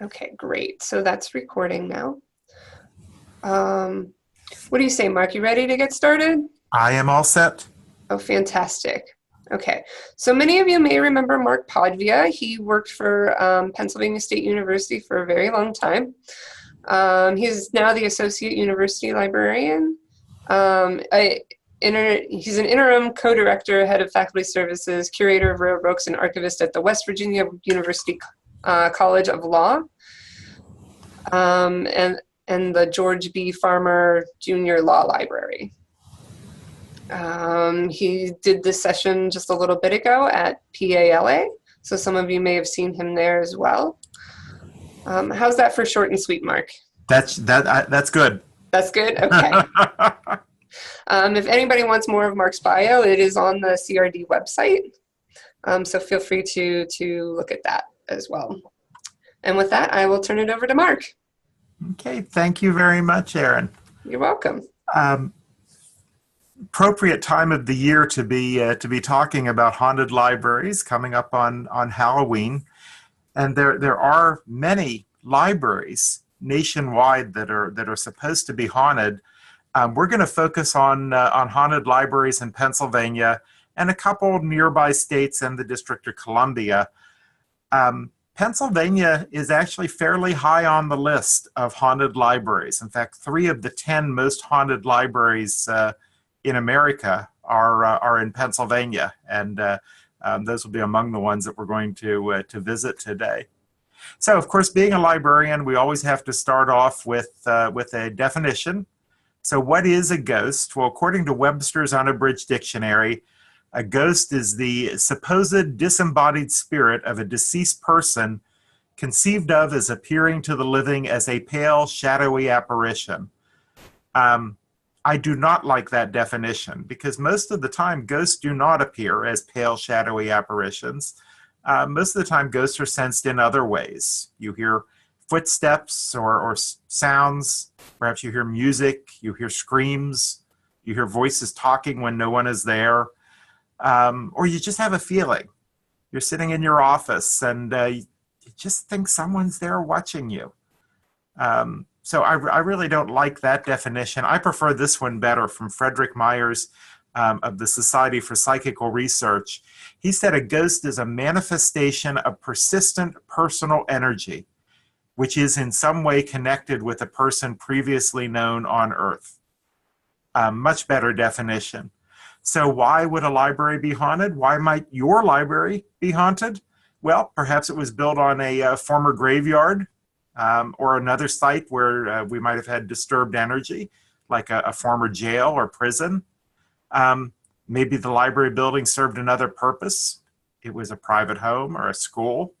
Okay, great. So that's recording now. What do you say, Mark? You ready to get started? I am all set. Oh, fantastic. Okay, so many of you may remember Mark Podvia. He worked for Pennsylvania State University for a very long time. He's now the Associate University Librarian. He's an interim co-director, head of faculty services, curator of rare books, and archivist at the West Virginia University College of Law, and the George B. Farmer Jr. Law Library. He did this session just a little bit ago at PALA, so some of you may have seen him there as well. How's that for short and sweet, Mark? That's good. That's good? Okay. If anybody wants more of Mark's bio, it is on the CRD website, so feel free to look at that as well. And with that, I will turn it over to Mark. Okay, thank you very much, Erin. You're welcome. Appropriate time of the year to be talking about haunted libraries, coming up on Halloween, and there are many libraries nationwide that are supposed to be haunted. We're going to focus on haunted libraries in Pennsylvania and a couple nearby states and the District of Columbia. Pennsylvania is actually fairly high on the list of haunted libraries. In fact, 3 of the 10 most haunted libraries in America are in Pennsylvania, and those will be among the ones that we're going to visit today. So, of course, being a librarian, we always have to start off with a definition. So what is a ghost? Well, according to Webster's Unabridged Dictionary, a ghost is the supposed disembodied spirit of a deceased person conceived of as appearing to the living as a pale, shadowy apparition. I do not like that definition because most of the time ghosts do not appear as pale, shadowy apparitions. Most of the time ghosts are sensed in other ways. You hear footsteps or sounds, perhaps you hear music, you hear screams, you hear voices talking when no one is there, or you just have a feeling. You're sitting in your office and you just think someone's there watching you. So I really don't like that definition. I prefer this one better from Frederick Myers of the Society for Psychical Research. He said a ghost is a manifestation of persistent personal energy, which is in some way connected with a person previously known on Earth. Much better definition. So why would a library be haunted? Why might your library be haunted? Well, perhaps it was built on a former graveyard or another site where we might have had disturbed energy, like a former jail or prison. Maybe the library building served another purpose. It was a private home or a school.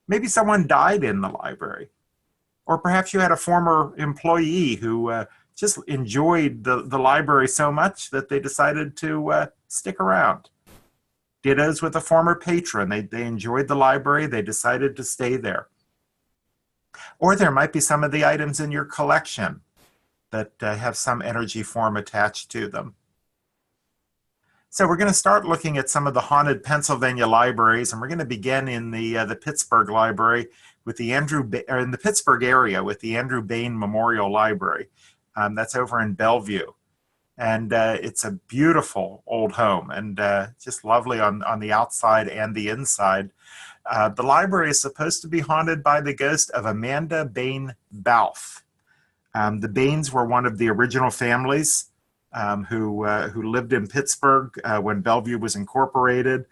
Maybe someone died in the library. Or perhaps you had a former employee who just enjoyed the library so much that they decided to stick around. Dittos with a former patron. They enjoyed the library. They decided to stay there. Or there might be some of the items in your collection that have some energy form attached to them. So we're going to start looking at some of the haunted Pennsylvania libraries, and we're going to begin in the Pittsburgh Library with the in the Pittsburgh area with the Andrew Bain Memorial Library. That's over in Bellevue, and it's a beautiful old home and just lovely on the outside and the inside. The library is supposed to be haunted by the ghost of Amanda Bain Balfe. The Bains were one of the original families who lived in Pittsburgh when Bellevue was incorporated.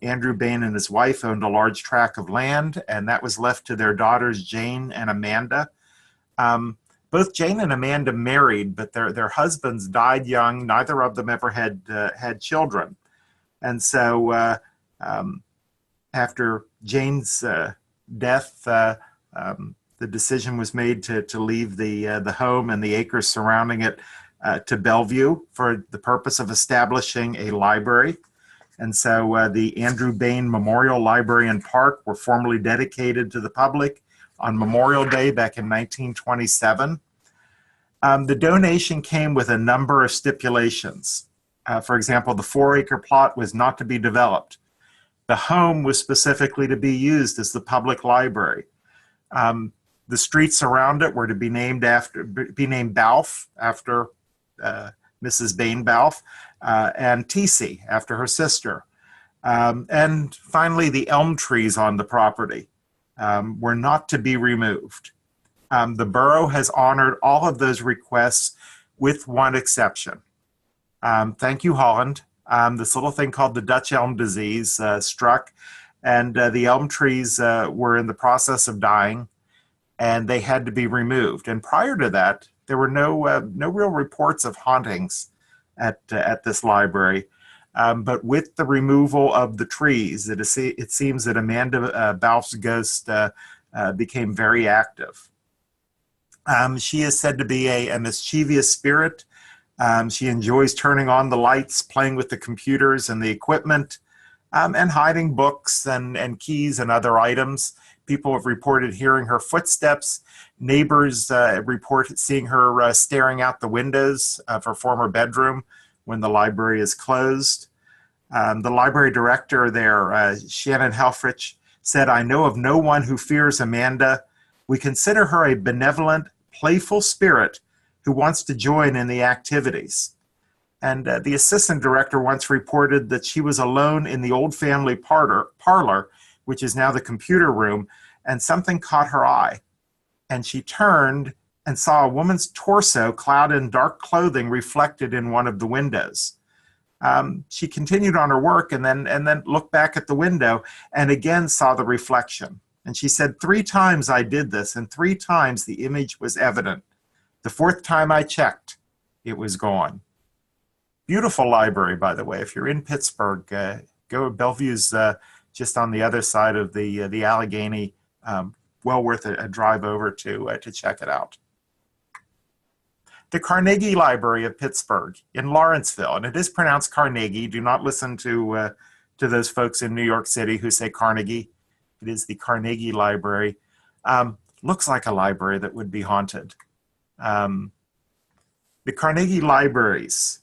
Andrew Bain and his wife owned a large tract of land, and that was left to their daughters Jane and Amanda. Both Jane and Amanda married, but their husbands died young. Neither of them ever had children, and so after Jane's death, the decision was made to leave the home and the acres surrounding it to Bellevue for the purpose of establishing a library. And so the Andrew Bain Memorial Library and Park were formally dedicated to the public on Memorial Day back in 1927. The donation came with a number of stipulations. For example, the 4-acre plot was not to be developed. The home was specifically to be used as the public library. The streets around it were to be named Balfe after Mrs. Bain Balfe, and Tesey after her sister. And finally, the elm trees on the property were not to be removed. The borough has honored all of those requests with one exception. Thank you, Holland. This little thing called the Dutch elm disease struck, and the elm trees were in the process of dying, and they had to be removed. And prior to that, there were no real reports of hauntings at this library. But with the removal of the trees, it seems that Amanda Balfe's ghost became very active. She is said to be a mischievous spirit. She enjoys turning on the lights, playing with the computers and the equipment, and hiding books and keys and other items. People have reported hearing her footsteps. Neighbors report seeing her staring out the windows of her former bedroom when the library is closed. The library director there, Shannon Helfrich, said, "I know of no one who fears Amanda. We consider her a benevolent, playful spirit who wants to join in the activities." And the assistant director once reported that she was alone in the old family parlor, which is now the computer room, and something caught her eye. And she turned and saw a woman's torso clad in dark clothing reflected in one of the windows. She continued on her work and then looked back at the window and again saw the reflection. And she said, 3 times I did this, and 3 times the image was evident. The 4th time I checked, it was gone. Beautiful library, by the way. If you're in Pittsburgh, go. Bellevue's just on the other side of the Allegheny. Well worth a drive over to check it out. The Carnegie Library of Pittsburgh in Lawrenceville, and it is pronounced Carnegie. Do not listen to those folks in New York City who say Carnegie. It is the Carnegie Library. Looks like a library that would be haunted. The Carnegie Libraries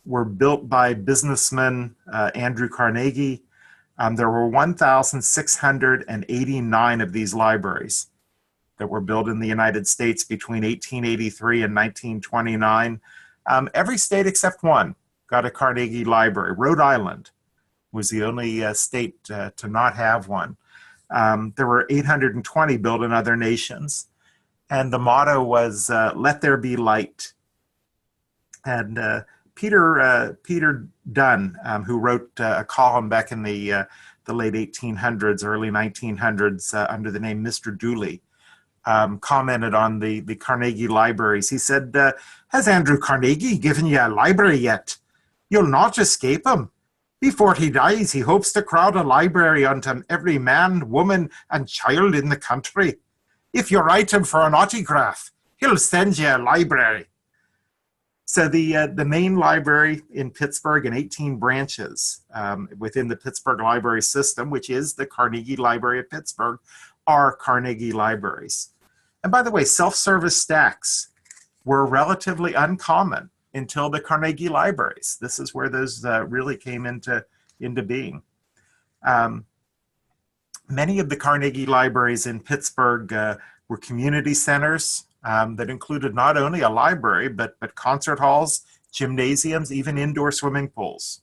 were built by businessman Andrew Carnegie. There were 1,689 of these libraries that were built in the United States between 1883 and 1929. Every state except one got a Carnegie Library. Rhode Island was the only state to not have one. There were 820 built in other nations. And the motto was, "Let there be light." And Peter Dunn, who wrote a column back in the late 1800s, early 1900s, under the name Mr. Dooley, commented on the Carnegie Libraries. He said, "Has Andrew Carnegie given you a library yet? You'll not escape him. Before he dies, he hopes to crowd a library unto every man, woman, and child in the country. If you write him for an autograph, he'll send you a library." So the main library in Pittsburgh and 18 branches within the Pittsburgh Library System, which is the Carnegie Library of Pittsburgh, are Carnegie Libraries. And by the way, self-service stacks were relatively uncommon until the Carnegie Libraries. This is where those really came into being. Many of the Carnegie Libraries in Pittsburgh were community centers that included not only a library, but concert halls, gymnasiums, even indoor swimming pools.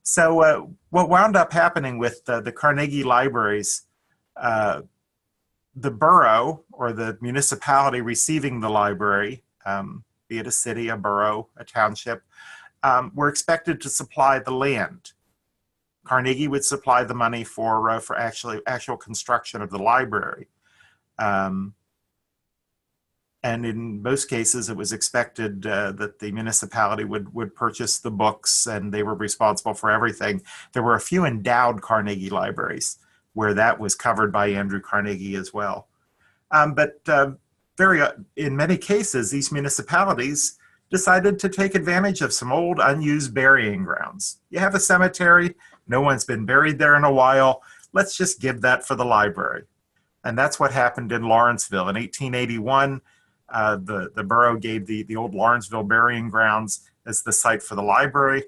So what wound up happening with the Carnegie Libraries, the borough or the municipality receiving the library, be it a city, a borough, a township, were expected to supply the land. Carnegie would supply the money for actual construction of the library. And in most cases, it was expected that the municipality would purchase the books, and they were responsible for everything. There were a few endowed Carnegie libraries where that was covered by Andrew Carnegie as well. But in many cases, these municipalities decided to take advantage of some old unused burying grounds. You have a cemetery, no one's been buried there in a while, let's just give that for the library. And that's what happened in Lawrenceville. In 1881, the borough gave the old Lawrenceville burying grounds as the site for the library.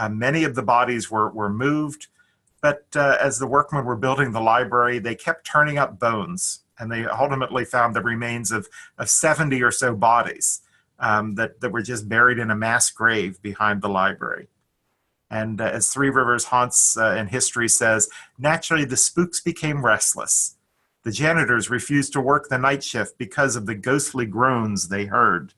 Many of the bodies were moved. But as the workmen were building the library, they kept turning up bones, and they ultimately found the remains of 70 or so bodies that were just buried in a mass grave behind the library. And as Three Rivers Haunts in history says, naturally the spooks became restless. The janitors refused to work the night shift because of the ghostly groans they heard.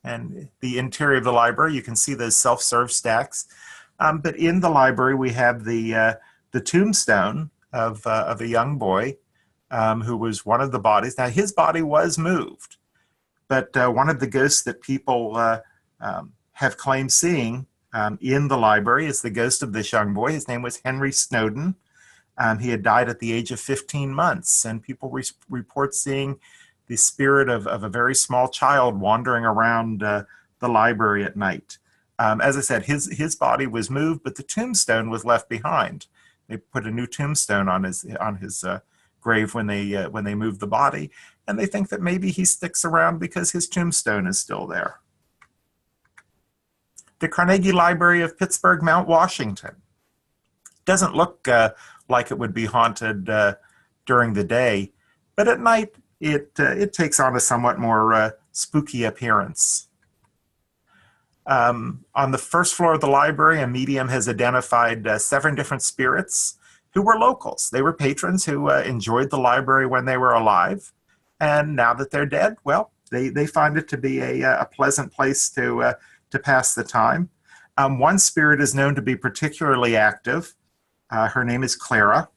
And the interior of the library, you can see those self-serve stacks. But in the library, we have the tombstone of a young boy who was one of the bodies. Now, his body was moved, but one of the ghosts that people have claimed seeing in the library is the ghost of this young boy. His name was Henry Snowden. He had died at the age of 15 months, and people report seeing the spirit of a very small child wandering around the library at night. As I said, his body was moved, but the tombstone was left behind. They put a new tombstone on his grave when they moved the body, and they think that maybe he sticks around because his tombstone is still there. The Carnegie Library of Pittsburgh, Mount Washington. Doesn't look like it would be haunted during the day, but at night it takes on a somewhat more spooky appearance. On the first floor of the library, a medium has identified 7 different spirits who were locals. They were patrons who enjoyed the library when they were alive, and now that they're dead, well, they find it to be a pleasant place to pass the time. One spirit is known to be particularly active. Her name is Clara,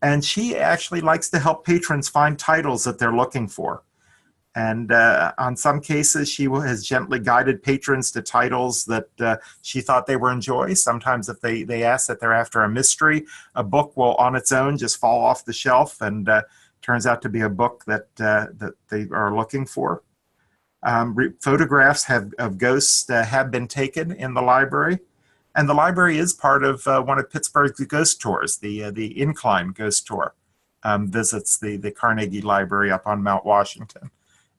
and she actually likes to help patrons find titles that they're looking for. And on some cases, she has gently guided patrons to titles that she thought they would enjoy. Sometimes if they ask that they're after a mystery, a book will on its own just fall off the shelf and turns out to be a book that they are looking for. Photographs of ghosts have been taken in the library. And the library is part of one of Pittsburgh's ghost tours, the Incline Ghost Tour. Visits the Carnegie Library up on Mount Washington.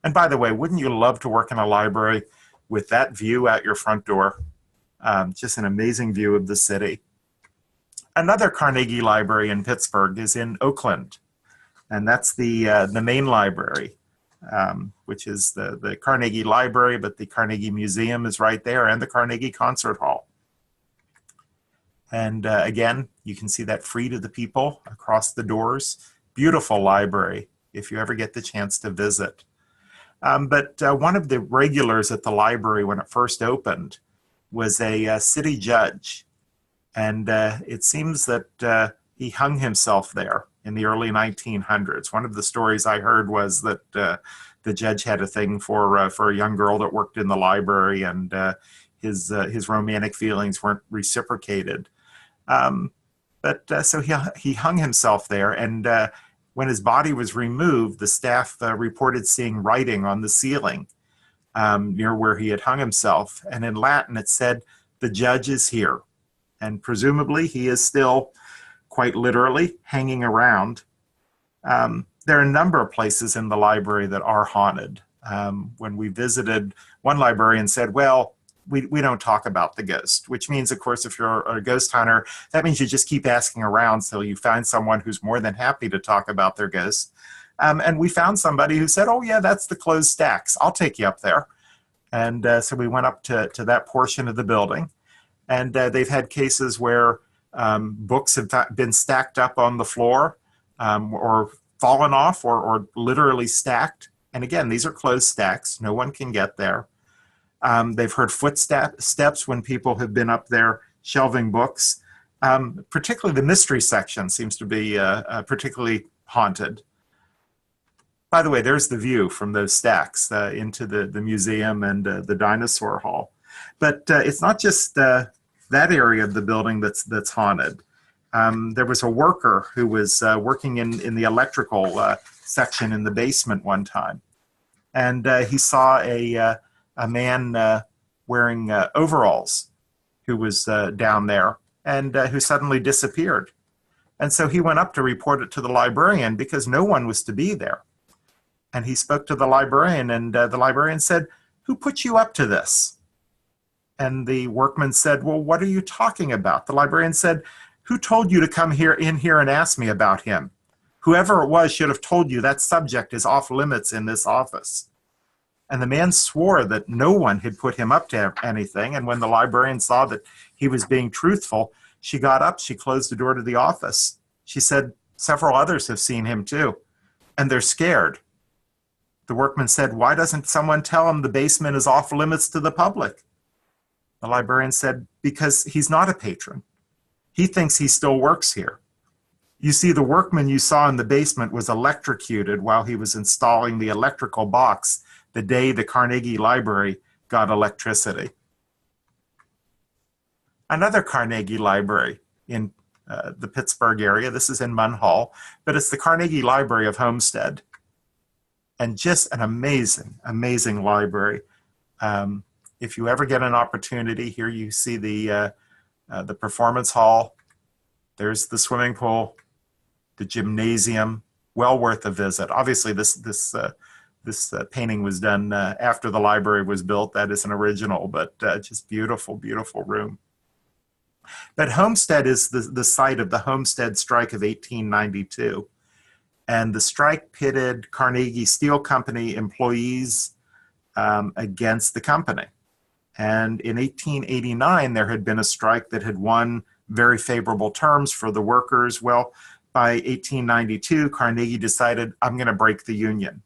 And by the way, wouldn't you love to work in a library with that view out your front door? Just an amazing view of the city. Another Carnegie Library in Pittsburgh is in Oakland, and that's the main library, which is the Carnegie Library, but the Carnegie Museum is right there, and the Carnegie Concert Hall. And again, you can see that free to the people across the doors. Beautiful library if you ever get the chance to visit. But one of the regulars at the library when it first opened was a city judge. And it seems that he hung himself there in the early 1900s. One of the stories I heard was that the judge had a thing for a young girl that worked in the library, and his romantic feelings weren't reciprocated. So he hung himself there, and when his body was removed, the staff reported seeing writing on the ceiling near where he had hung himself. And in Latin, it said, "The judge is here." And presumably, he is still, quite literally, hanging around. There are a number of places in the library that are haunted. When we visited, one librarian said, well, we don't talk about the ghost, which means, of course, if you're a ghost hunter, that means you just keep asking around till you find someone who's more than happy to talk about their ghost. And we found somebody who said, oh, yeah, that's the closed stacks. I'll take you up there. And so we went up to that portion of the building. And they've had cases where books have been stacked up on the floor or fallen off or literally stacked. And again, these are closed stacks. No one can get there. They've heard footsteps when people have been up there shelving books. Particularly the mystery section seems to be particularly haunted. By the way, there's the view from those stacks into the museum and the dinosaur hall. But it's not just that area of the building that's haunted. There was a worker who was working in the electrical section in the basement one time. And he saw a man wearing overalls who was down there and who suddenly disappeared. And so he went up to report it to the librarian because no one was to be there. And he spoke to the librarian, and the librarian said, "Who put you up to this?" And the workman said, well, what are you talking about? The librarian said, who told you to come in here and ask me about him? Whoever it was should have told you that subject is off limits in this office. And the man swore that no one had put him up to anything. And when the librarian saw that he was being truthful, she got up, she closed the door to the office. She said, several others have seen him too, and they're scared. The workman said, why doesn't someone tell him the basement is off limits to the public? The librarian said, because he's not a patron. He thinks he still works here. You see, the workman you saw in the basement was electrocuted while he was installing the electrical box the day the Carnegie Library got electricity. Another Carnegie Library in the Pittsburgh area, this is in Munn Hall, but it's the Carnegie Library of Homestead. And just an amazing, amazing library. If you ever get an opportunity, here you see the performance hall. There's the swimming pool, the gymnasium, well worth a visit. Obviously, this painting was done after the library was built. That is an original, but just beautiful, beautiful room. But Homestead is the site of the Homestead Strike of 1892. And the strike pitted Carnegie Steel Company employees against the company. And in 1889, there had been a strike that had won very favorable terms for the workers. Well, by 1892, Carnegie decided, I'm going to break the union.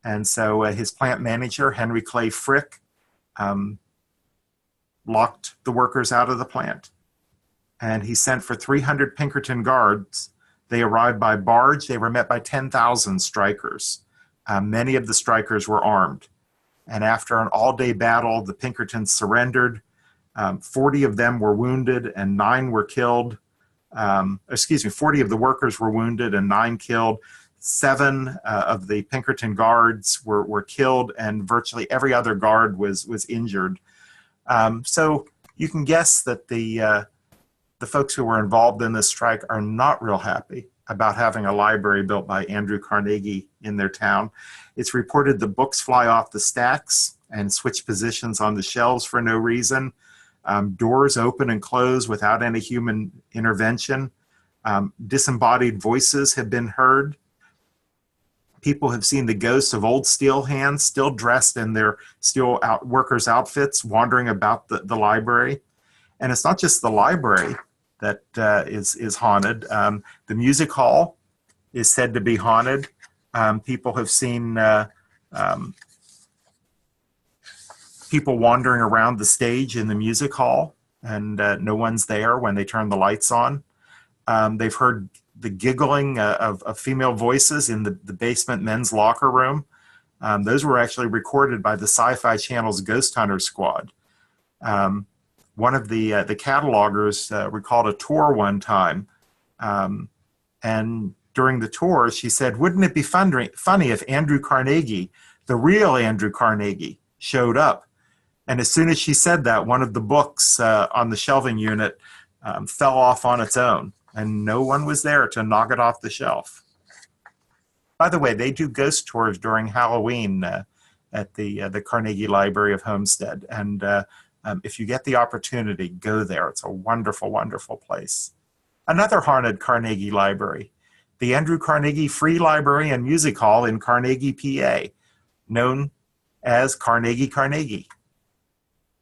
And so his plant manager, Henry Clay Frick, locked the workers out of the plant. And he sent for 300 Pinkerton guards. They arrived by barge. They were met by 10,000 strikers. Many of the strikers were armed. And after an all-day battle, the Pinkertons surrendered. 40 of them were wounded and 9 were killed. 40 of the workers were wounded and 9 killed. 7 of the Pinkerton guards were killed, and virtually every other guard was injured. So you can guess that the folks who were involved in this strike are not real happy about having a library built by Andrew Carnegie in their town. It's reported the books fly off the stacks and switch positions on the shelves for no reason. Doors open and close without any human intervention. Disembodied voices have been heard. People have seen the ghosts of old steel hands still dressed in their steel workers' outfits wandering about the library. And it's not just the library that is haunted. The music hall is said to be haunted. People have seen people wandering around the stage in the music hall, and no one's there when they turn the lights on. They've heard the giggling of female voices in the basement men's locker room. Those were actually recorded by the Sci-Fi Channel's Ghost Hunter Squad. One of the catalogers recalled a tour one time, and during the tour, she said, wouldn't it be funny if Andrew Carnegie, the real Andrew Carnegie, showed up? And as soon as she said that, one of the books on the shelving unit fell off on its own, and no one was there to knock it off the shelf. By the way, they do ghost tours during Halloween at the Carnegie Library of Homestead, and if you get the opportunity, go there. It's a wonderful, wonderful place. Another haunted Carnegie Library, the Andrew Carnegie Free Library and Music Hall in Carnegie, PA, known as Carnegie.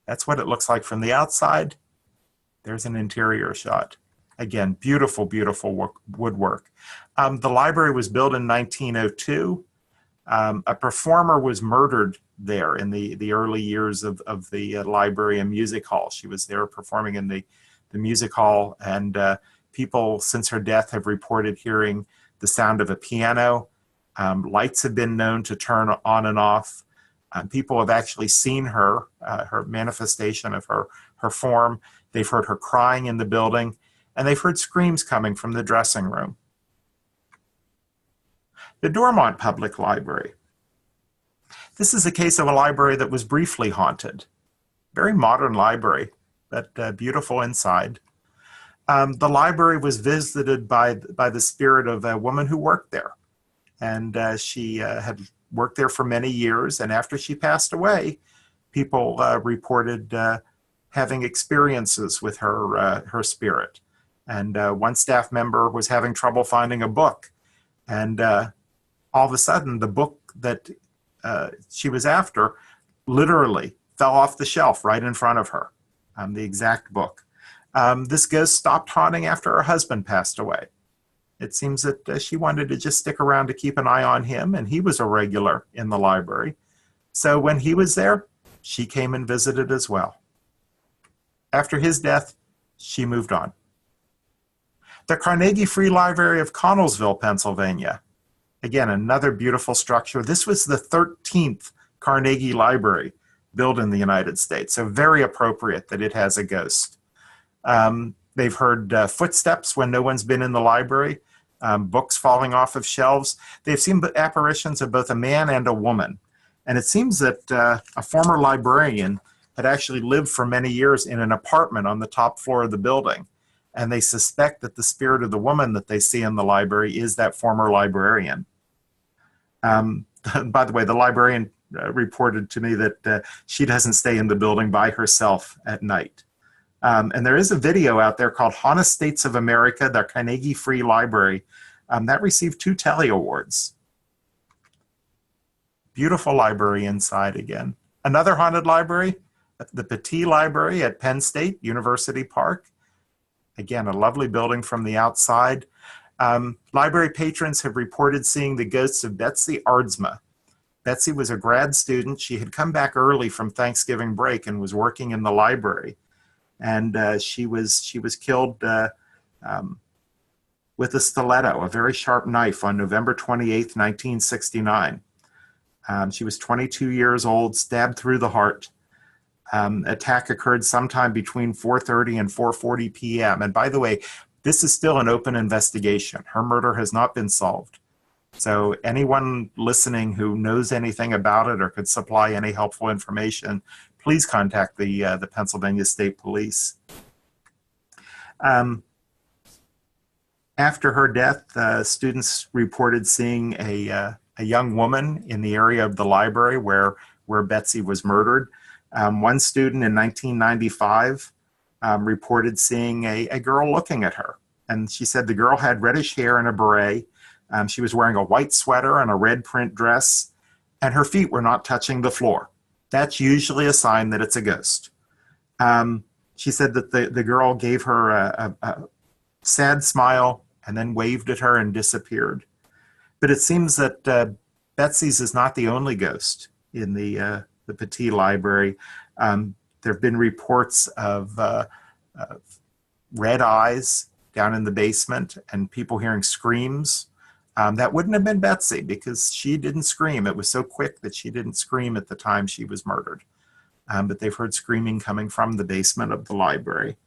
That's what it looks like from the outside. There's an interior shot. Again, beautiful, beautiful woodwork. The library was built in 1902. A performer was murdered there in the early years of the library and music hall. She was there performing in the music hall, and people since her death have reported hearing the sound of a piano. Lights have been known to turn on and off. People have actually seen her manifestation of her form. They've heard her crying in the building, and they've heard screams coming from the dressing room. The Dormont Public Library. This is a case of a library that was briefly haunted. Very modern library, but beautiful inside. The library was visited by the spirit of a woman who worked there. And she had worked there for many years. And after she passed away, people reported having experiences with her spirit. And one staff member was having trouble finding a book. And all of a sudden, the book that she was after literally fell off the shelf right in front of her, the exact book. This ghost stopped haunting after her husband passed away. It seems that she wanted to just stick around to keep an eye on him, and he was a regular in the library. So when he was there, she came and visited as well. After his death, she moved on. The Carnegie Free Library of Connellsville, Pennsylvania. Again, another beautiful structure. This was the 13th Carnegie Library built in the United States, so very appropriate that it has a ghost. They've heard footsteps when no one's been in the library, books falling off of shelves. They've seen apparitions of both a man and a woman. And it seems that a former librarian had actually lived for many years in an apartment on the top floor of the building. And they suspect that the spirit of the woman that they see in the library is that former librarian. By the way, the librarian reported to me that she doesn't stay in the building by herself at night. And there is a video out there called Haunted States of America, the Carnegie Free Library, that received 2 Telly Awards. Beautiful library inside again. Another haunted library, the Petit Library at Penn State University Park. Again, a lovely building from the outside. Library patrons have reported seeing the ghosts of Betsy Aardsma. Betsy was a grad student. She had come back early from Thanksgiving break and was working in the library. And she was killed with a stiletto, a very sharp knife, on November 28th, 1969. She was 22 years old, stabbed through the heart. Attack occurred sometime between 4:30 and 4:40 p.m. And by the way, this is still an open investigation. Her murder has not been solved. So anyone listening who knows anything about it or could supply any helpful information, please contact the Pennsylvania State Police. After her death, students reported seeing a young woman in the area of the library where Betsy was murdered. One student in 1995 reported seeing a girl looking at her. And she said the girl had reddish hair and a beret. She was wearing a white sweater and a red print dress, and her feet were not touching the floor. That's usually a sign that it's a ghost. She said that the girl gave her a sad smile and then waved at her and disappeared. But it seems that Betsy's is not the only ghost in the Petit Library. There have been reports of red eyes down in the basement and people hearing screams. That wouldn't have been Betsy because she didn't scream. It was so quick that she didn't scream at the time she was murdered. But they've heard screaming coming from the basement of the library.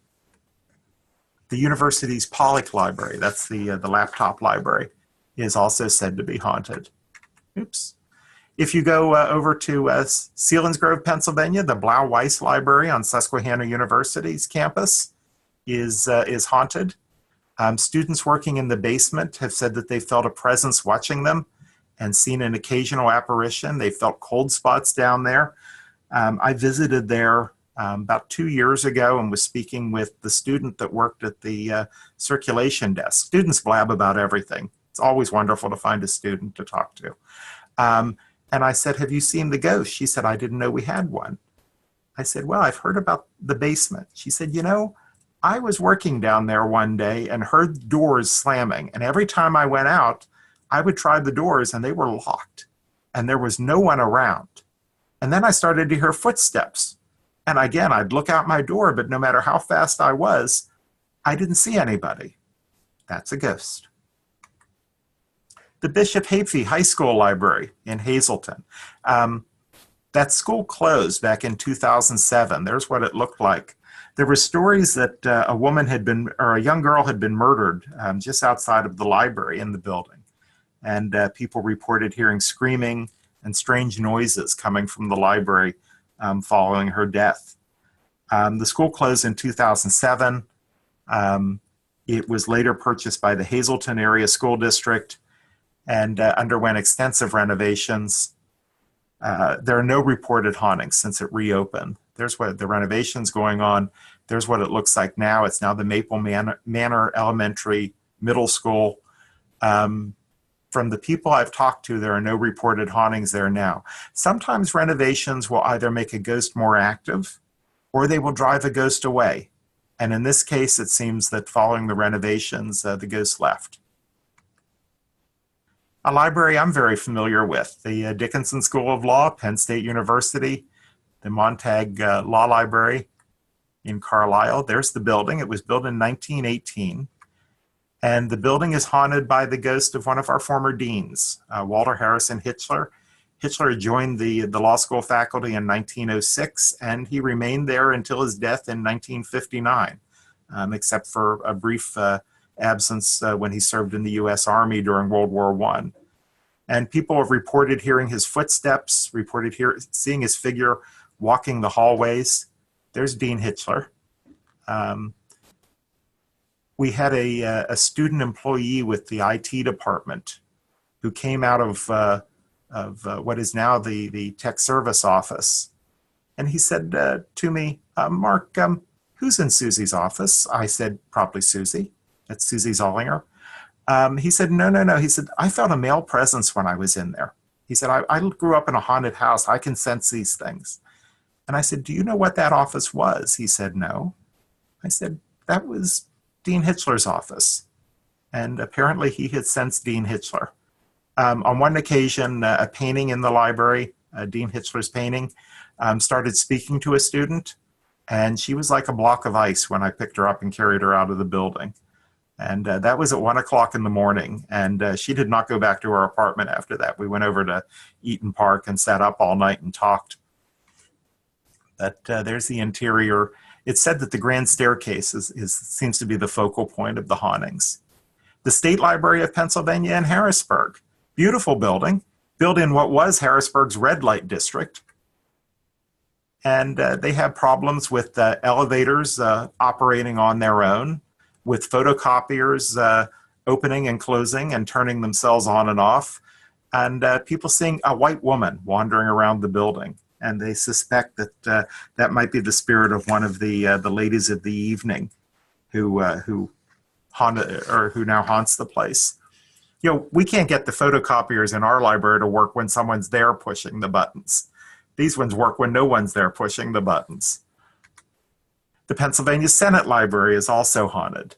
The university's Pollock Library, that's the laptop library, is also said to be haunted. Oops. If you go over to Selinsgrove, Pennsylvania, the Blau-Weiss Library on Susquehanna University's campus is haunted. Students working in the basement have said that they felt a presence watching them and seen an occasional apparition. They felt cold spots down there. I visited there about 2 years ago and was speaking with the student that worked at the circulation desk. Students blab about everything. It's always wonderful to find a student to talk to. And I said, have you seen the ghost? She said, I didn't know we had one. I said, well, I've heard about the basement. She said, you know, I was working down there one day and heard doors slamming. And every time I went out, I would try the doors and they were locked and there was no one around. And then I started to hear footsteps. And again, I'd look out my door, but no matter how fast I was, I didn't see anybody. That's a ghost. The Bishop Hapevy High School Library in Hazleton. That school closed back in 2007. There's what it looked like. There were stories that a young girl had been murdered just outside of the library in the building. And people reported hearing screaming and strange noises coming from the library following her death. The school closed in 2007. It was later purchased by the Hazleton Area School District and underwent extensive renovations. There are no reported hauntings since it reopened. there's what the renovation's going on. There's what it looks like now. It's now the Maple Manor Elementary Middle School. From the people I've talked to, there are no reported hauntings there now. Sometimes renovations will either make a ghost more active or they will drive a ghost away. And in this case, it seems that following the renovations, the ghost left. A library I'm very familiar with, the Dickinson School of Law, Penn State University, the Montag Law Library in Carlisle. There's the building. It was built in 1918. And the building is haunted by the ghost of one of our former deans, Walter Harrison Hitchler. Hitchler joined the law school faculty in 1906, and he remained there until his death in 1959, except for a brief absence when he served in the U.S. Army during World War I. And people have reported hearing his footsteps, seeing his figure walking the hallways. There's Dean Hitchler. We had a student employee with the IT department who came out of what is now the tech service office. And he said to me, Mark, who's in Susie's office? I said, probably Susie. That's Susie Zollinger. He said, no. He said, I felt a male presence when I was in there. He said, I grew up in a haunted house. I can sense these things. And I said, do you know what that office was? He said, no. I said, that was Dean Hitchler's office. And apparently he had sensed Dean Hitchler. On one occasion, a painting in the library, Dean Hitchler's painting, started speaking to a student, and she was like a block of ice when I picked her up and carried her out of the building. And that was at 1 o'clock in the morning, and she did not go back to her apartment after that. We went over to Eaton Park and sat up all night and talked. But there's the interior. It's said that the grand staircase seems to be the focal point of the hauntings. The State Library of Pennsylvania in Harrisburg, beautiful building, built in what was Harrisburg's red light district. And they have problems with elevators operating on their own, with photocopiers opening and closing and turning themselves on and off, and people seeing a white woman wandering around the building. And they suspect that that might be the spirit of one of the ladies of the evening who now haunts the place. You know, we can't get the photocopiers in our library to work when someone's there pushing the buttons. These ones work when no one's there pushing the buttons. The Pennsylvania Senate Library is also haunted.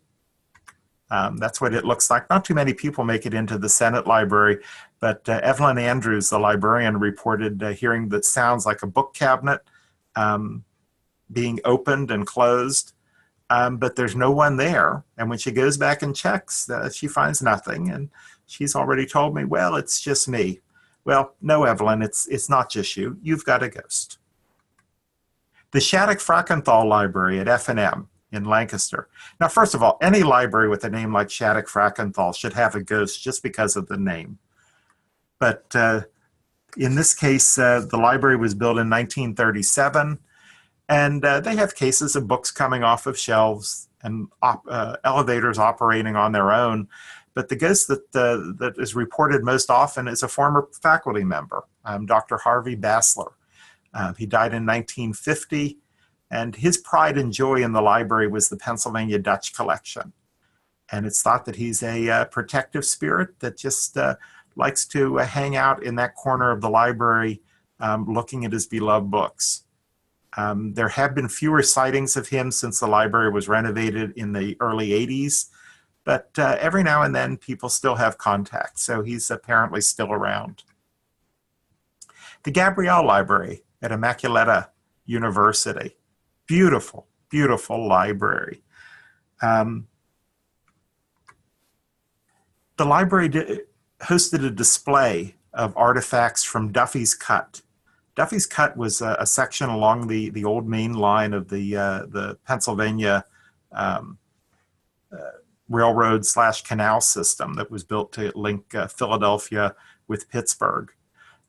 That's what it looks like. Not too many people make it into the Senate Library, but Evelyn Andrews, the librarian, reported hearing that sounds like a book cabinet being opened and closed, but there's no one there. And when she goes back and checks, she finds nothing. And she's already told me, well, it's just me. Well, no, Evelyn, it's not just you. You've got a ghost. The Shattuck Frackenthal Library at F&M in Lancaster. Now, first of all, any library with a name like Shattuck Frackenthal should have a ghost just because of the name. But in this case, the library was built in 1937, and they have cases of books coming off of shelves and elevators operating on their own. But the ghost that is reported most often is a former faculty member, Dr. Harvey Bassler. He died in 1950, and his pride and joy in the library was the Pennsylvania Dutch collection. And it's thought that he's a protective spirit that just likes to hang out in that corner of the library looking at his beloved books. There have been fewer sightings of him since the library was renovated in the early 80s, but every now and then people still have contact, so he's apparently still around. The Gabrielle Library at Immaculata University. Beautiful, beautiful library. The library hosted a display of artifacts from Duffy's Cut. Duffy's Cut was a section along the old main line of the Pennsylvania railroad/canal system that was built to link Philadelphia with Pittsburgh.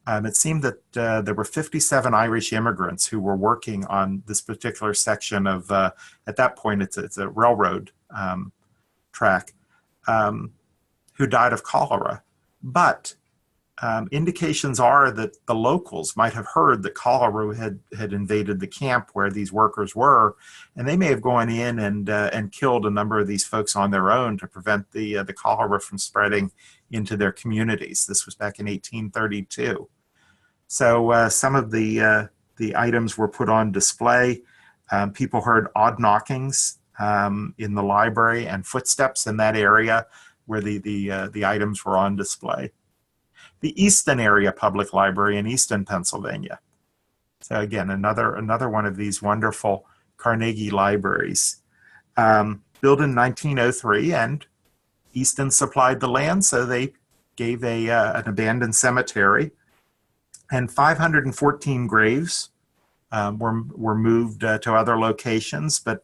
It seemed that there were 57 Irish immigrants who were working on this particular section of, at that point, it's a railroad track, who died of cholera. But indications are that the locals might have heard that cholera had invaded the camp where these workers were, and they may have gone in and killed a number of these folks on their own to prevent the cholera from spreading into their communities. This was back in 1832. So some of the items were put on display. People heard odd knockings in the library and footsteps in that area where the items were on display. The Easton Area Public Library in Easton, Pennsylvania. So again, another one of these wonderful Carnegie libraries. Built in 1903, and Easton supplied the land, so they gave an abandoned cemetery, and 514 graves were moved to other locations, but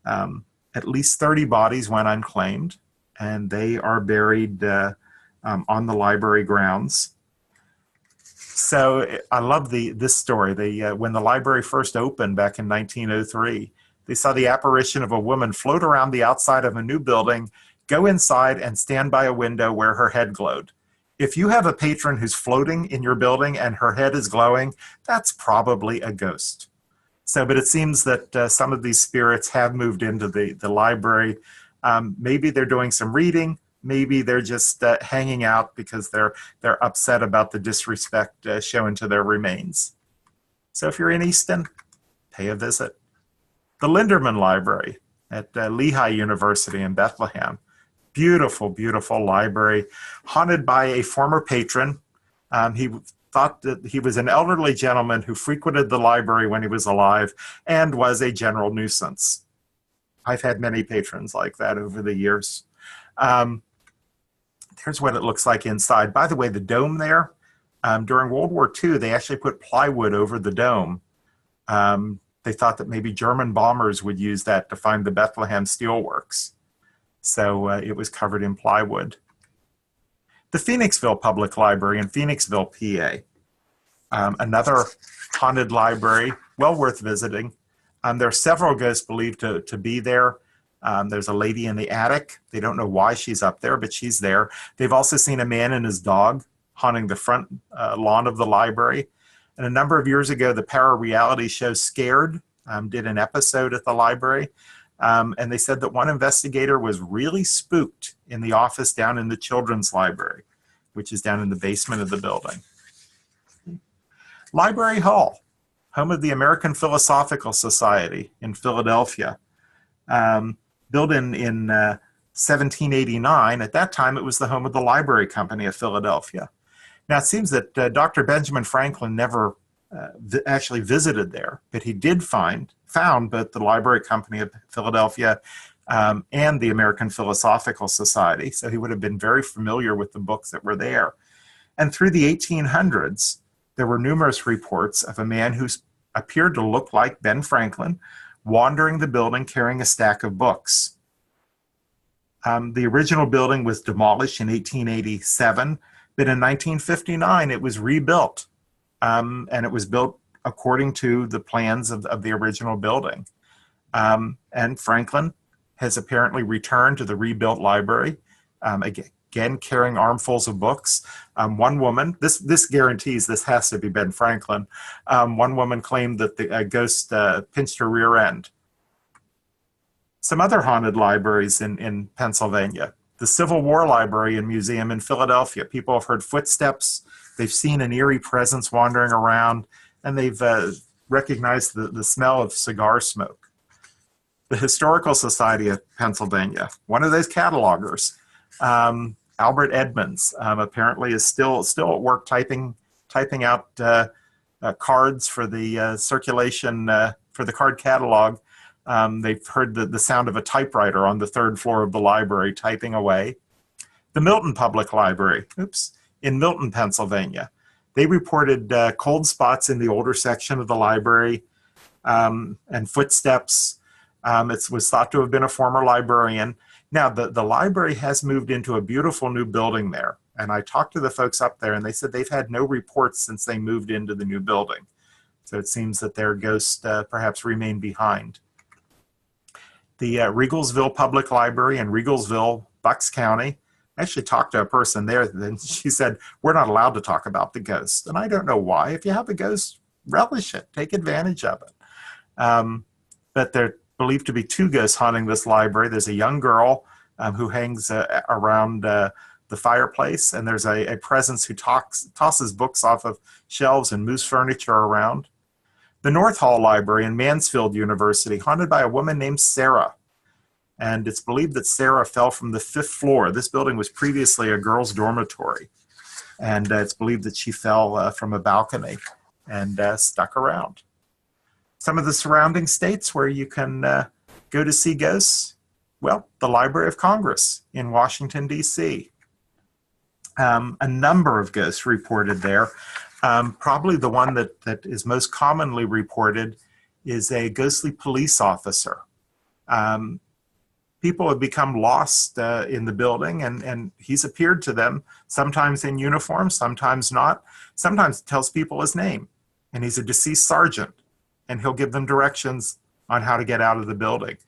at least 30 bodies went unclaimed, and they are buried on the library grounds. So I love this story. When the library first opened back in 1903, they saw the apparition of a woman float around the outside of a new building, go inside, and stand by a window where her head glowed. If you have a patron who's floating in your building and her head is glowing, that's probably a ghost. So, but it seems that some of these spirits have moved into the library. Maybe they're doing some reading. Maybe they're just hanging out because they're upset about the disrespect shown to their remains. So if you're in Easton, pay a visit. The Linderman Library at Lehigh University in Bethlehem. Beautiful, beautiful library, haunted by a former patron. He thought that he was an elderly gentleman who frequented the library when he was alive and was a general nuisance. I've had many patrons like that over the years. Here's what it looks like inside. By the way, the dome there, during World War II, they actually put plywood over the dome. They thought that maybe German bombers would use that to find the Bethlehem Steelworks. So it was covered in plywood. The Phoenixville Public Library in Phoenixville, PA. Another haunted library, well worth visiting. There are several ghosts believed to be there. There's a lady in the attic. They don't know why she's up there, but she's there. They've also seen a man and his dog haunting the front lawn of the library. And a number of years ago, the para-reality show Scared did an episode at the library. And they said that one investigator was really spooked in the office down in the children's library, which is down in the basement of the building. Library Hall, home of the American Philosophical Society in Philadelphia. Built in 1789. At that time, it was the home of the Library Company of Philadelphia. Now, it seems that Dr. Benjamin Franklin never actually visited there, but he did found both the Library Company of Philadelphia and the American Philosophical Society, so he would have been very familiar with the books that were there. And through the 1800s, there were numerous reports of a man who appeared to look like Ben Franklin, wandering the building carrying a stack of books. The original building was demolished in 1887, but in 1959 it was rebuilt, and it was built according to the plans of the original building. And Franklin has apparently returned to the rebuilt library, again carrying armfuls of books. One woman, this guarantees this has to be Ben Franklin. One woman claimed that the ghost pinched her rear end. Some other haunted libraries in Pennsylvania. The Civil War Library and Museum in Philadelphia. People have heard footsteps. They've seen an eerie presence wandering around, and they've recognized the smell of cigar smoke. The Historical Society of Pennsylvania, one of those catalogers, Albert Edmonds, apparently is still at work typing out cards for the circulation for the card catalog. They've heard the sound of a typewriter on the third floor of the library typing away. The Milton Public Library, in Milton, Pennsylvania. They reported cold spots in the older section of the library and footsteps. It was thought to have been a former librarian. Now, the library has moved into a beautiful new building there. And I talked to the folks up there, and they said they've had no reports since they moved into the new building. So it seems that their ghosts perhaps remain behind. The Regalsville Public Library in Regalsville, Bucks County. I actually talked to a person there, and she said, we're not allowed to talk about the ghost. And I don't know why. If you have a ghost, relish it, take advantage of it. But there are believed to be two ghosts haunting this library. There's a young girl who hangs around the fireplace, and there's a presence who tosses books off of shelves and moves furniture around. The North Hall Library in Mansfield University, haunted by a woman named Sarah. And it's believed that Sarah fell from the 5th floor. This building was previously a girls' dormitory. And it's believed that she fell from a balcony and stuck around. Some of the surrounding states where you can go to see ghosts, well, the Library of Congress in Washington, D.C. A number of ghosts reported there. Probably the one that is most commonly reported is a ghostly police officer. People have become lost in the building, and he's appeared to them, sometimes in uniform, sometimes not. Sometimes tells people his name, and he's a deceased sergeant, and he'll give them directions on how to get out of the building.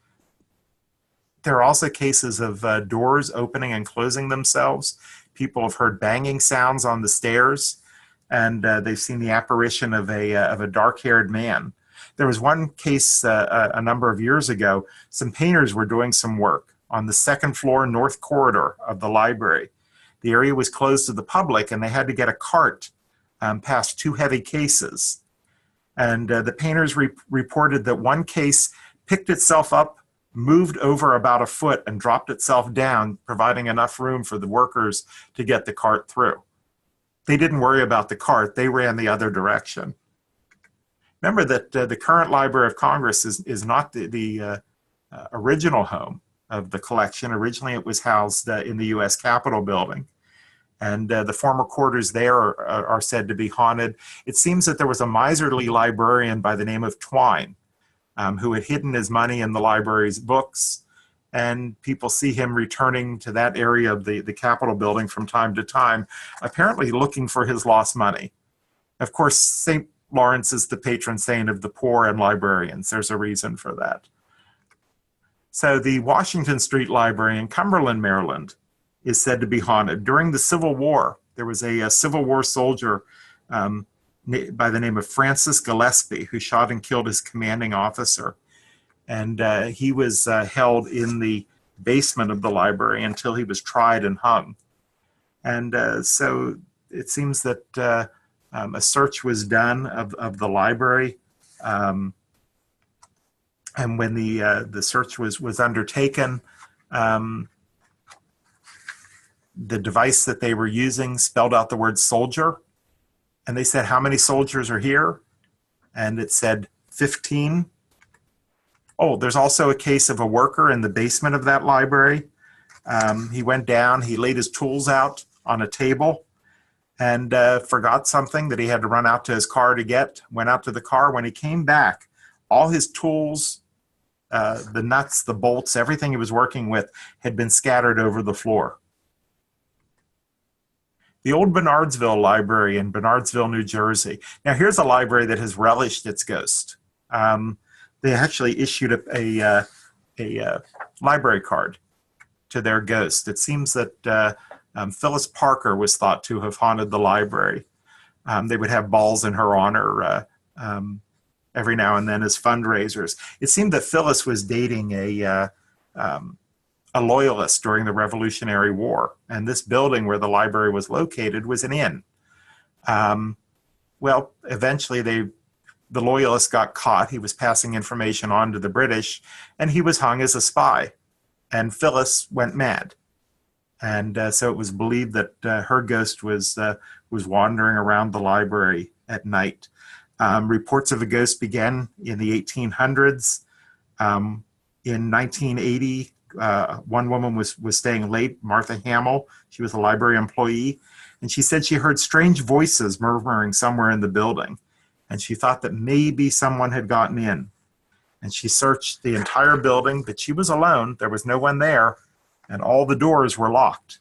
There are also cases of doors opening and closing themselves. People have heard banging sounds on the stairs, and they've seen the apparition of a dark-haired man. There was one case a number of years ago. Some painters were doing some work on the 2nd floor north corridor of the library. The area was closed to the public, and they had to get a cart past 2 heavy cases. And the painters reported that one case picked itself up, moved over about a foot, and dropped itself down, providing enough room for the workers to get the cart through. They didn't worry about the cart. They ran the other direction. Remember that the current Library of Congress is not the original home of the collection. Originally, it was housed in the U.S. Capitol building. And the former quarters there are said to be haunted. It seems that there was a miserly librarian by the name of Twine who had hidden his money in the library's books. And people see him returning to that area of the Capitol building from time to time, apparently looking for his lost money. Of course, St. Lawrence is the patron saint of the poor and librarians. There's a reason for that. So the Washington Street Library in Cumberland, Maryland, is said to be haunted. During the Civil War, there was a Civil War soldier by the name of Francis Gillespie who shot and killed his commanding officer. And he was held in the basement of the library until he was tried and hung. And so it seems that a search was done of the library. And when the search was undertaken, the device that they were using spelled out the word soldier. And they said, how many soldiers are here? And it said 15. Oh, there's also a case of a worker in the basement of that library. He went down, he laid his tools out on a table and forgot something that he had to run out to his car to get, went out to the car. When he came back, all his tools, the nuts, the bolts, everything he was working with had been scattered over the floor. The old Bernardsville Library in Bernardsville, New Jersey. Now here's a library that has relished its ghost. They actually issued a library card to their ghost. It seems that Phyllis Parker was thought to have haunted the library. They would have balls in her honor every now and then as fundraisers. It seemed that Phyllis was dating a loyalist during the Revolutionary War, and this building where the library was located was an inn. Well, eventually the loyalist got caught. He was passing information on to the British, and he was hung as a spy. And Phyllis went mad. And so it was believed that her ghost was wandering around the library at night. Reports of a ghost began in the 1800s. In 1980, one woman was staying late, Martha Hamill. She was a library employee, and she said she heard strange voices murmuring somewhere in the building. And she thought that maybe someone had gotten in. And she searched the entire building, but she was alone. There was no one there, and all the doors were locked.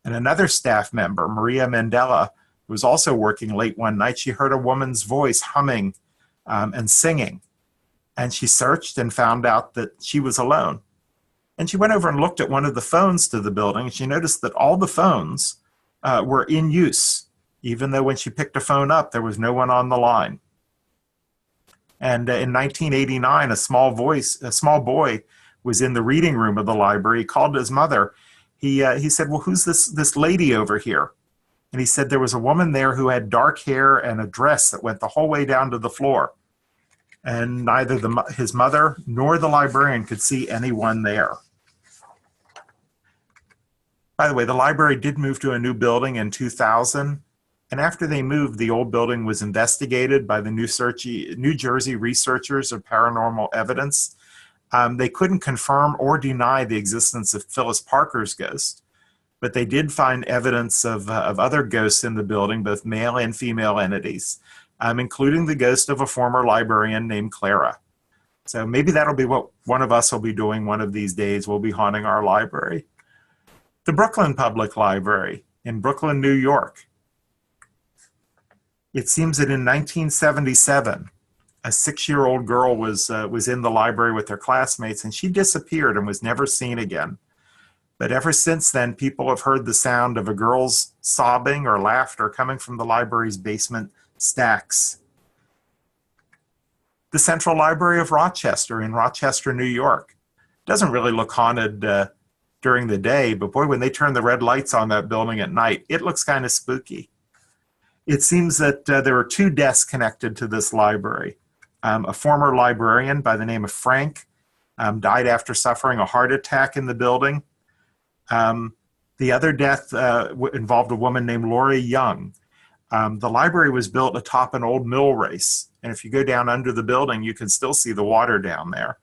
And another staff member, Maria Mandela, who was also working late one night, she heard a woman's voice humming and singing. And she searched and found out that she was alone. And she went over and looked at one of the phones to the building, and she noticed that all the phones were in use, even though when she picked a phone up, there was no one on the line. And in 1989, a small boy was in the reading room of the library. He called his mother. He said, "Well, who's this lady over here?" And he said there was a woman there who had dark hair and a dress that went the whole way down to the floor. And neither his mother nor the librarian could see anyone there. By the way, the library did move to a new building in 2000. And after they moved, the old building was investigated by the New Jersey researchers of paranormal evidence. They couldn't confirm or deny the existence of Phyllis Parker's ghost, but they did find evidence of other ghosts in the building, both male and female entities, including the ghost of a former librarian named Clara. So maybe that'll be what one of us will be doing one of these days. We'll be haunting our library. The Brooklyn Public Library in Brooklyn, New York. It seems that in 1977, a 6-year-old girl was in the library with her classmates, and she disappeared and was never seen again. But ever since then, people have heard the sound of a girl's sobbing or laughter coming from the library's basement stacks. The Central Library of Rochester in Rochester, New York. Doesn't really look haunted during the day, but boy, when they turn the red lights on that building at night, it looks kind of spooky. It seems that there are 2 deaths connected to this library. A former librarian by the name of Frank died after suffering a heart attack in the building. The other death involved a woman named Lori Young. The library was built atop an old mill race, and if you go down under the building, you can still see the water down there.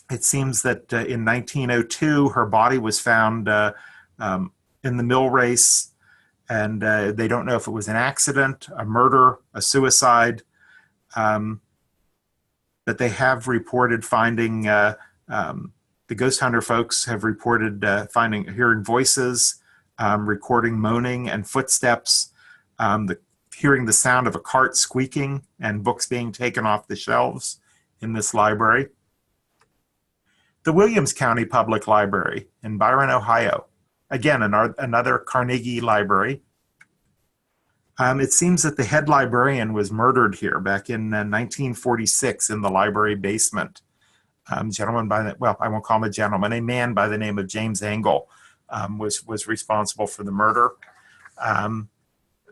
It seems that in 1902, her body was found in the mill race, and they don't know if it was an accident, a murder, a suicide, but they have reported finding, the ghost hunter folks have reported hearing voices, recording moaning and footsteps, hearing the sound of a cart squeaking and books being taken off the shelves in this library. The Williams County Public Library in Byron, Ohio. Again, another Carnegie library. It seems that the head librarian was murdered here back in 1946 in the library basement. Gentleman I won't call him a gentleman, a man by the name of James Engel was responsible for the murder.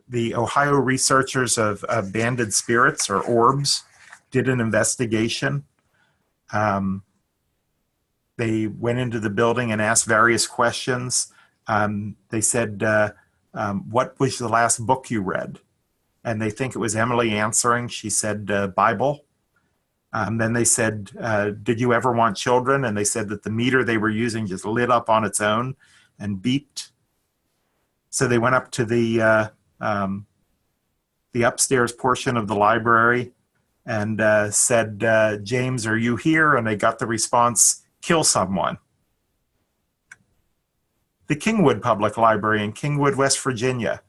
The Ohio researchers of banded spirits, or orbs, did an investigation. They went into the building and asked various questions. They said, what was the last book you read? And they think it was Emily answering. She said, Bible. Then they said, did you ever want children? And they said that the meter they were using just lit up on its own and beeped. So they went up to the upstairs portion of the library and said, James, are you here? And they got the response, kill someone. The Kingwood Public Library in Kingwood, West Virginia.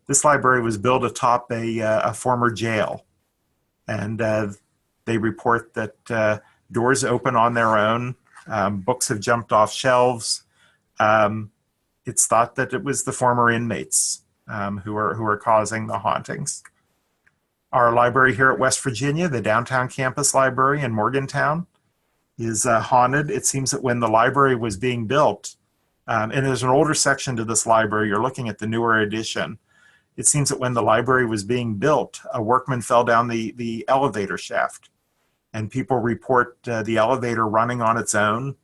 This library was built atop a former jail. And they report that doors open on their own. Books have jumped off shelves. It's thought that it was the former inmates who are causing the hauntings. Our library here at West Virginia, the Downtown Campus Library in Morgantown, is haunted. It seems that when the library was being built, and there's an older section to this library, you're looking at the newer edition. It seems that when the library was being built, a workman fell down the elevator shaft, and people report the elevator running on its own,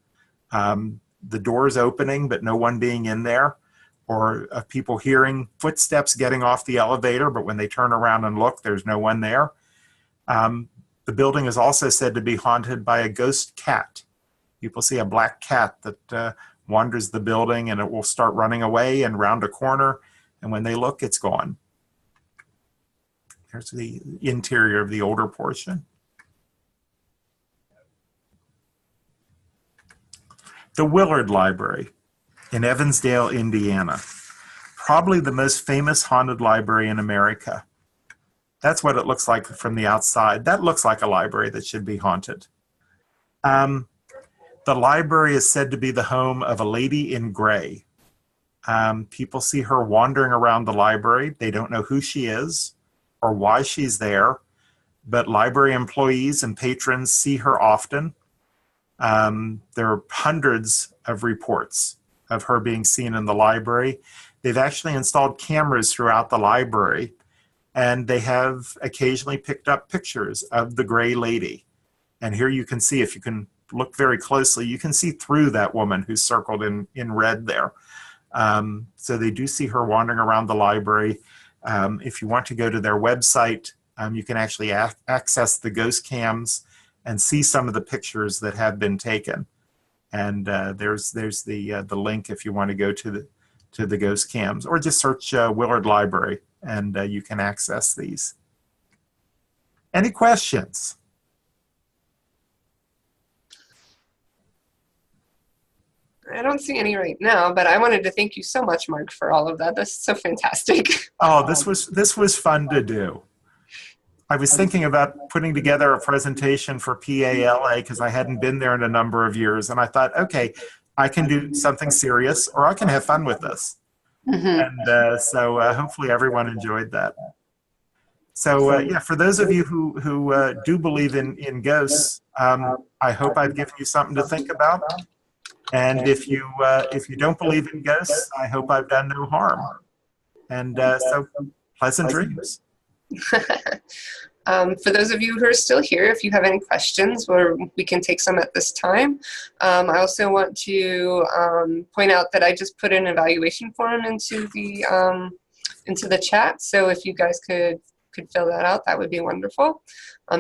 the doors opening but no one being in there, or people hearing footsteps getting off the elevator, but when they turn around and look, there's no one there. The building is also said to be haunted by a ghost cat. People see a black cat that wanders the building, and it will start running away and round a corner, and when they look, it's gone. Here's the interior of the older portion. The Willard Library in Evansdale, Indiana. Probably the most famous haunted library in America. That's what it looks like from the outside. That looks like a library that should be haunted. The library is said to be the home of a lady in gray. People see her wandering around the library. They don't know who she is or why she's there, but library employees and patrons see her often. There are hundreds of reports of her being seen in the library. They've actually installed cameras throughout the library, and they have occasionally picked up pictures of the gray lady. And here you can see, if you can look very closely, you can see through that woman who's circled in red there. So they do see her wandering around the library. If you want to go to their website, you can actually access the ghost cams and see some of the pictures that have been taken. And there's the link if you want to go to the ghost cams, or just search Willard Library and you can access these. Any questions? I don't see any right now, but I wanted to thank you so much, Mark, for all of that. This is so fantastic. Oh, this was fun to do. I was thinking about putting together a presentation for PALA because I hadn't been there in a number of years, and I thought, okay, I can do something serious or I can have fun with this. And so hopefully everyone enjoyed that. So yeah, for those of you who do believe in ghosts, I hope I've given you something to think about. And if you don't believe in ghosts, I hope I've done no harm. And so pleasant dreams. For those of you who are still here, if you have any questions, we can take some at this time. I also want to point out that I just put an evaluation form into the chat. So if you guys could fill that out, that would be wonderful.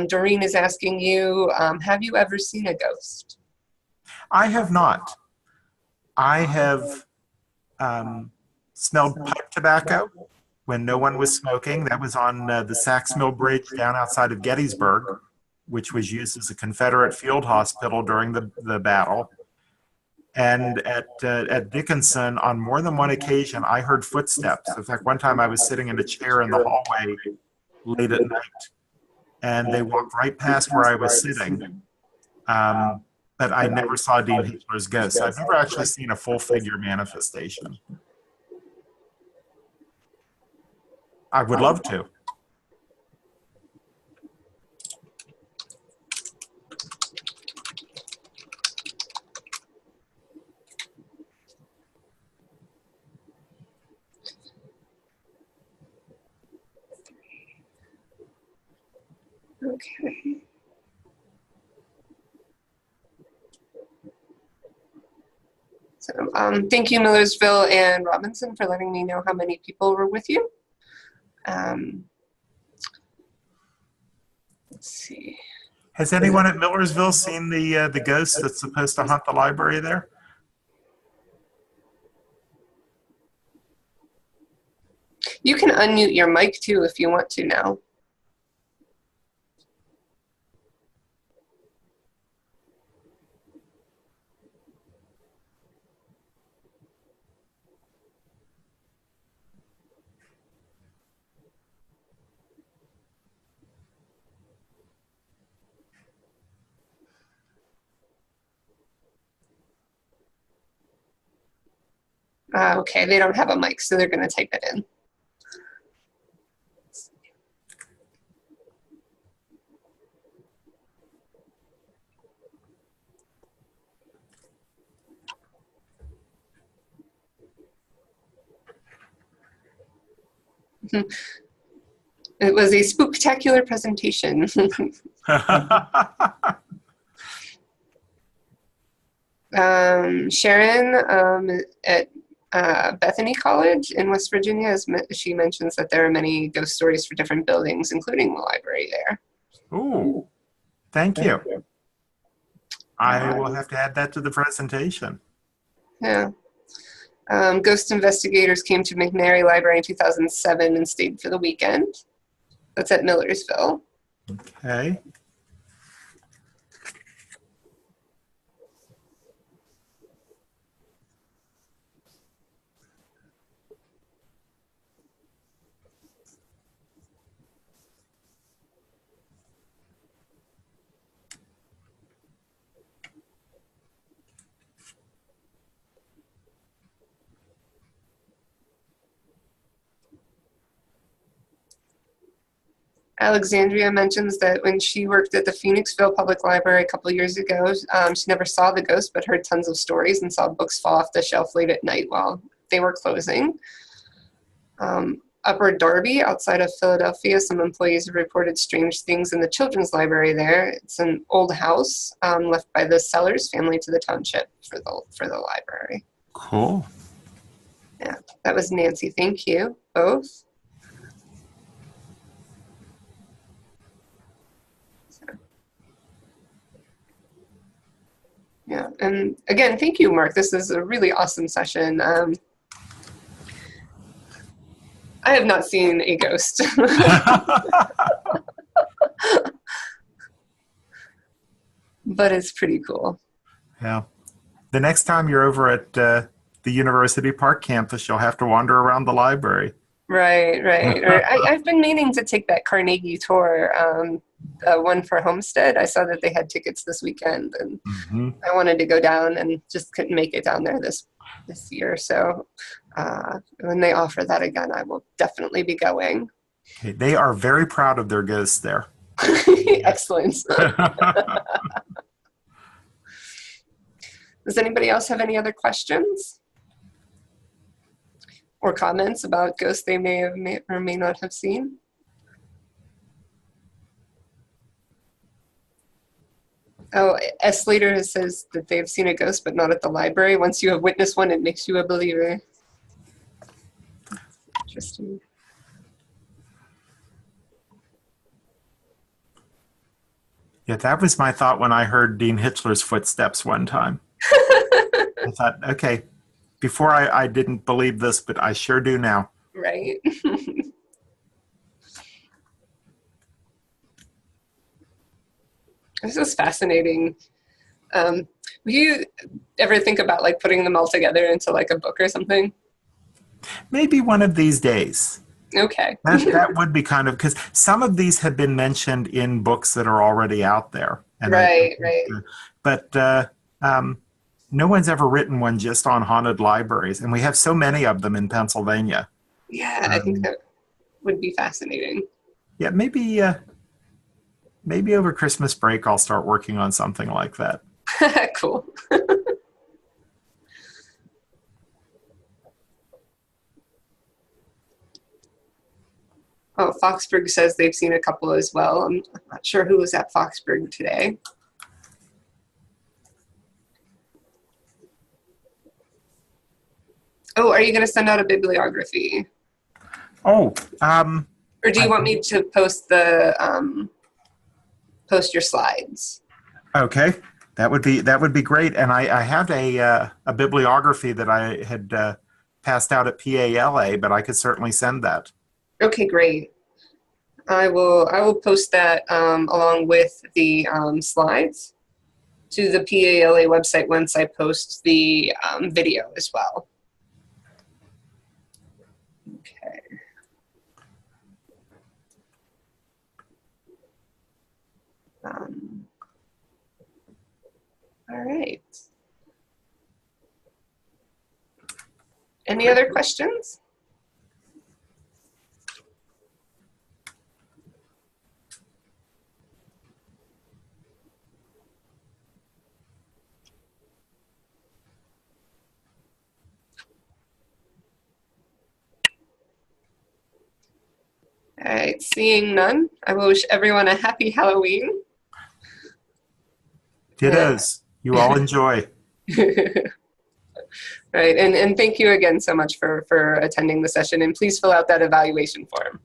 Doreen is asking you, have you ever seen a ghost? I have not. I have smelled pipe tobacco when no one was smoking. That was on the Sachs Mill Bridge down outside of Gettysburg, which was used as a Confederate field hospital during the battle. And at Dickinson, on more than one occasion, I heard footsteps. In fact, one time I was sitting in a chair in the hallway late at night, and they walked right past where I was sitting. But I never saw Dean Hitler's ghost. I've never actually seen a full figure manifestation. I would love to. Okay. So, thank you, Millersville and Robinson, for letting me know how many people were with you. Let's see. Has anyone at Millersville seen the ghost that's supposed to haunt the library there? You can unmute your mic too if you want to now. Okay, they don't have a mic, so they're going to type it in. It was a spooktacular presentation. Sharon at Bethany College in West Virginia, she mentions that there are many ghost stories for different buildings, including the library there. Ooh, thank you. I will have to add that to the presentation. Yeah. Ghost investigators came to McNary Library in 2007 and stayed for the weekend. That's at Millersville. Okay. Alexandria mentions that when she worked at the Phoenixville Public Library a couple years ago, she never saw the ghost, but heard tons of stories and saw books fall off the shelf late at night while they were closing. Upper Darby, outside of Philadelphia, some employees have reported strange things in the children's library there. It's an old house left by the Sellers family to the township for the library. Cool. Yeah, that was Nancy. Thank you, both. Yeah, and again, thank you, Mark. This is a really awesome session. I have not seen a ghost. But it's pretty cool. Yeah. The next time you're over at the University Park campus, you'll have to wander around the library. Right. Or I've been meaning to take that Carnegie tour, one for Homestead. I saw that they had tickets this weekend, and I wanted to go down and just couldn't make it down there this year. So when they offer that again, I will definitely be going. Okay. They are very proud of their ghosts there. Excellent. Does anybody else have any other questions or comments about ghosts they may or may not have seen? Oh, S. Slater says that they've seen a ghost, but not at the library. Once you have witnessed one, it makes you a believer. Interesting. Yeah, that was my thought when I heard Dean Hitchler's footsteps one time. I thought, okay, before I didn't believe this, but I sure do now. Right. This is fascinating. Would you ever think about like putting them all together into like a book or something? Maybe one of these days. Okay. That would be kind of, because some of these have been mentioned in books that are already out there. And right. But no one's ever written one just on haunted libraries, and we have so many of them in Pennsylvania. Yeah, I think that would be fascinating. Yeah, maybe over Christmas break I'll start working on something like that. Cool. Oh, Foxburg says they've seen a couple as well. I'm not sure who was at Foxburg today. Oh, are you going to send out a bibliography? Oh. Or do you want me to post post your slides? Okay, that would be great. And I have a bibliography that I had passed out at PALA, but I could certainly send that. Okay, great. I will post that along with the slides to the PALA website once I post the video as well. Okay. All right. Any other questions? All right, seeing none, I will wish everyone a happy Halloween. Dittos. You all enjoy. Right, and thank you again so much for attending the session, and please fill out that evaluation form.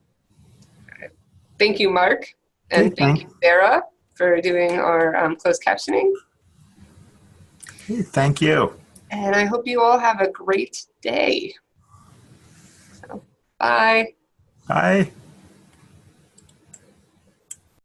All right. Thank you, Mark, and thank you, Sarah, for doing our closed captioning. Thank you. And I hope you all have a great day. So, bye. Bye.